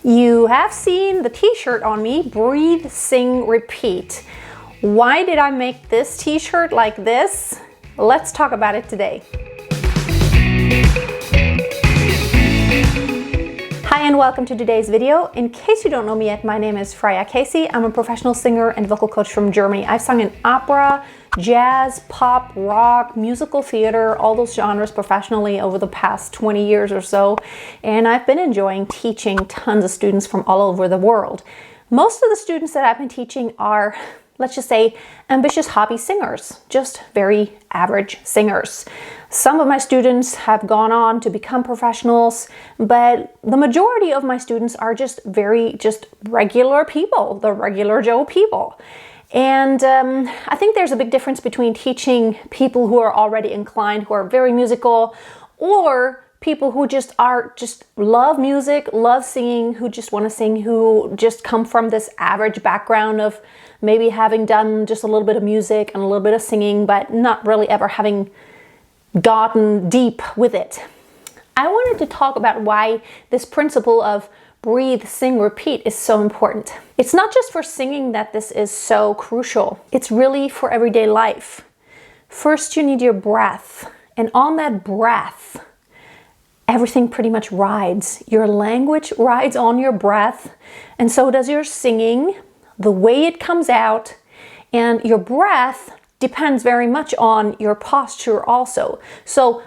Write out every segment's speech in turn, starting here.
You have seen the t-shirt on me, Breathe, Sing, Repeat. Why did I make this t-shirt like this? Let's talk about it today. Hi and welcome to today's video. In case you don't know me yet, my name is Freya Casey. I'm a professional singer and vocal coach from Germany. I've sung in opera, jazz, pop, rock, musical theater, all those genres professionally over the past 20 years or so. And I've been enjoying teaching tons of students from all over the world. Most of the students that I've been teaching are, let's just say, ambitious hobby singers, just very average singers. Some of my students have gone on to become professionals, but the majority of my students are just regular people, the regular Joe people. And I think there's a big difference between teaching people who are already inclined, who are very musical, or people who just love music, love singing, who just want to sing, who just come from this average background of maybe having done just a little bit of music and a little bit of singing, but not really ever having gotten deep with it. I wanted to talk about why this principle of breathe, sing, repeat is so important. It's not just for singing that this is so crucial. It's really for everyday life. First, you need your breath. And on that breath, everything pretty much rides. Your language rides on your breath, and so does your singing, the way it comes out, and your breath depends very much on your posture also. So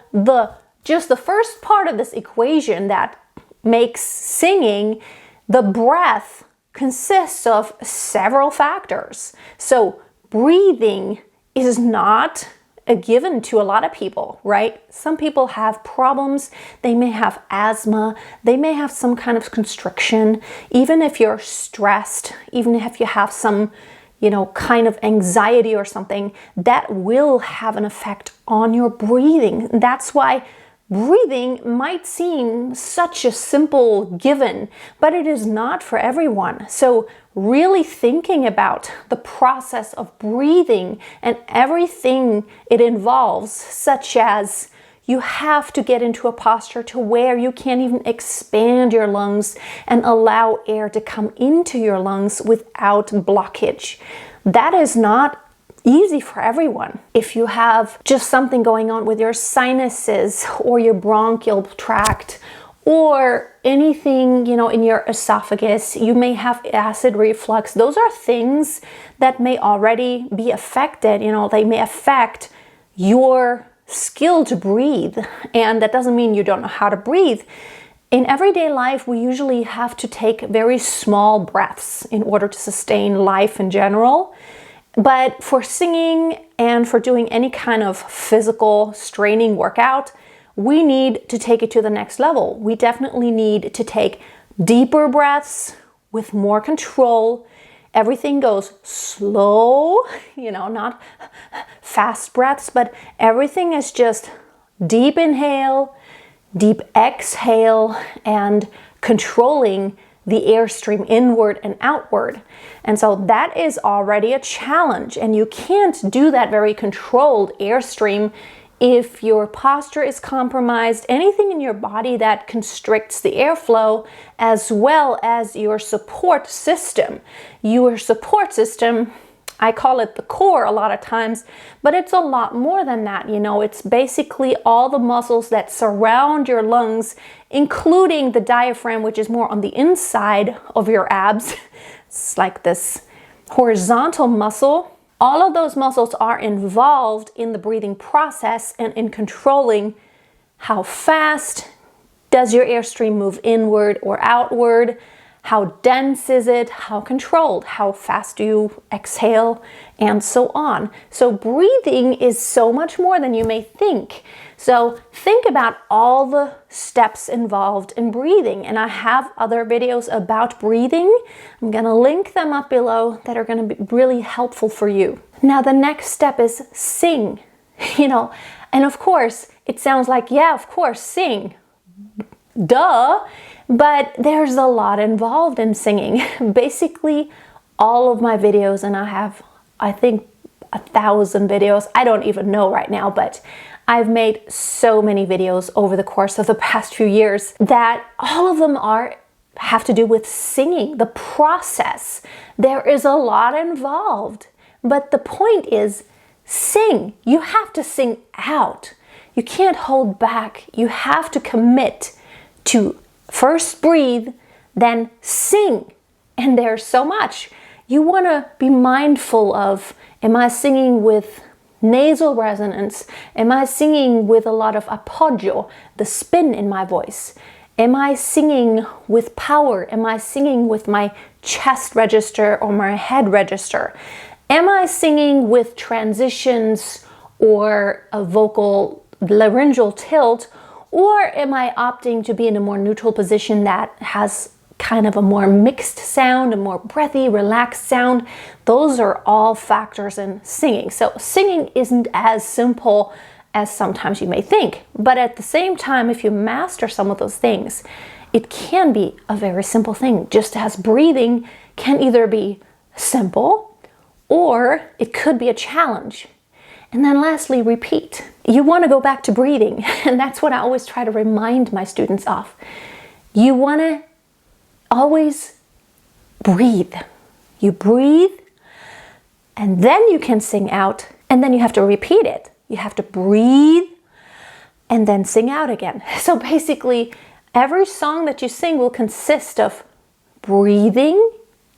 just the first part of this equation that makes singing, the breath consists of several factors. So breathing is not a given to a lot of people, right? Some people have problems. They may have asthma. They may have some kind of constriction. Even if you're stressed, even if you have some kind of anxiety or something, that will have an effect on your breathing. That's why breathing might seem such a simple given, but it is not for everyone. So really thinking about the process of breathing and everything it involves, such as you have to get into a posture to where you can't even expand your lungs and allow air to come into your lungs without blockage. That is not easy for everyone. If you have just something going on with your sinuses or your bronchial tract or anything, in your esophagus, you may have acid reflux. Those are things that may already be affected. They may affect your skill to breathe, and that doesn't mean you don't know how to breathe. In everyday life, we usually have to take very small breaths in order to sustain life in general. But for singing and for doing any kind of physical straining workout, we need to take it to the next level. We definitely need to take deeper breaths with more control. Everything goes slow, not fast breaths, but everything is just deep inhale, deep exhale, and controlling the airstream inward and outward. And so that is already a challenge, and you can't do that very controlled airstream if your posture is compromised, anything in your body that constricts the airflow, as well as your support system. Your support system, I call it the core a lot of times, but it's a lot more than that. It's basically all the muscles that surround your lungs, including the diaphragm, which is more on the inside of your abs. It's like this horizontal muscle. All of those muscles are involved in the breathing process and in controlling how fast does your airstream move inward or outward, how dense is it, how controlled, how fast do you exhale, and so on. So breathing is so much more than you may think. So think about all the steps involved in breathing. And I have other videos about breathing. I'm going to link them up below that are going to be really helpful for you. Now the next step is sing. And of course, it sounds like, yeah, of course, sing. Duh. But there's a lot involved in singing. Basically, all of my videos, and I have, I think, 1,000 videos. I don't even know right now, but I've made so many videos over the course of the past few years that all of them are have to do with singing, the process. There is a lot involved. But the point is, sing. You have to sing out. You can't hold back. You have to commit to first breathe, then sing. And there's so much. You want to be mindful of, am I singing with nasal resonance? Am I singing with a lot of appoggio, the spin in my voice? Am I singing with power? Am I singing with my chest register or my head register? Am I singing with transitions or a vocal laryngeal tilt? Or am I opting to be in a more neutral position that has kind of a more mixed sound, a more breathy, relaxed sound? Those are all factors in singing. So singing isn't as simple as sometimes you may think. But at the same time, if you master some of those things, it can be a very simple thing. Just as breathing can either be simple or it could be a challenge. And then lastly, repeat. You want to go back to breathing. And that's what I always try to remind my students of. You want to always breathe. You breathe, and then you can sing out, and then you have to repeat it. You have to breathe and then sing out again. So basically, every song that you sing will consist of breathing,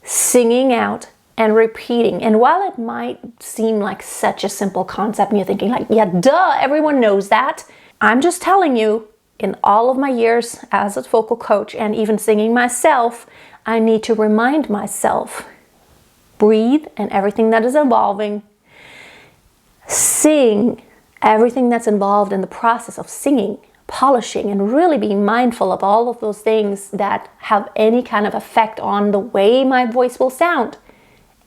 singing out, and repeating. And while it might seem like such a simple concept, and you're thinking like, yeah, duh, everyone knows that. I'm just telling you, in all of my years as a vocal coach and even singing myself, I need to remind myself, breathe and everything that is involving, sing everything that's involved in the process of singing, polishing, and really being mindful of all of those things that have any kind of effect on the way my voice will sound.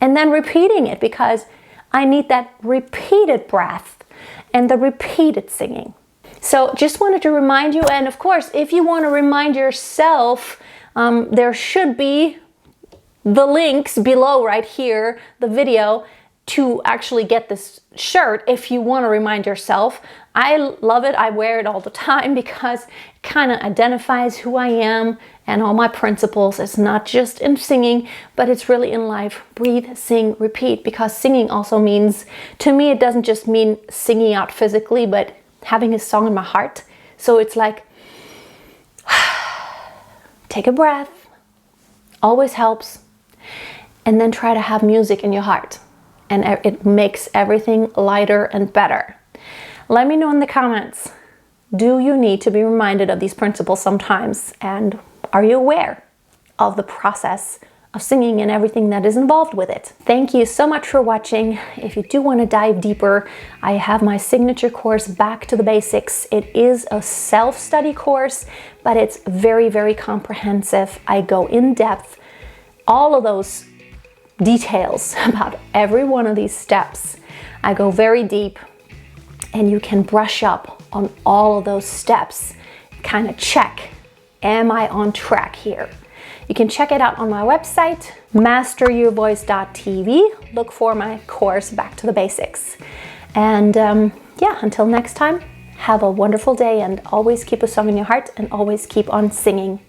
And then repeating it, because I need that repeated breath and the repeated singing. So just wanted to remind you, and of course, if you want to remind yourself, there should be the links below right here, the video, to actually get this shirt if you want to remind yourself. I love it. I wear it all the time because it kind of identifies who I am and all my principles. It's not just in singing, but it's really in life. Breathe, sing, repeat, because singing also means, to me, it doesn't just mean singing out physically, but having a song in my heart. So it's like, take a breath, always helps, and then try to have music in your heart. And it makes everything lighter and better. Let me know in the comments, do you need to be reminded of these principles sometimes? And are you aware of the process of singing and everything that is involved with it? Thank you so much for watching. If you do want to dive deeper, I have my signature course, Back to the Basics. It is a self-study course, but it's very, very comprehensive. I go in depth, all of those details about every one of these steps. I go very deep, and you can brush up on all of those steps. Kind of check, am I on track here? You can check it out on my website, masteryourvoice.tv. Look for my course, Back to the Basics. And yeah, until next time, have a wonderful day, and always keep a song in your heart and always keep on singing.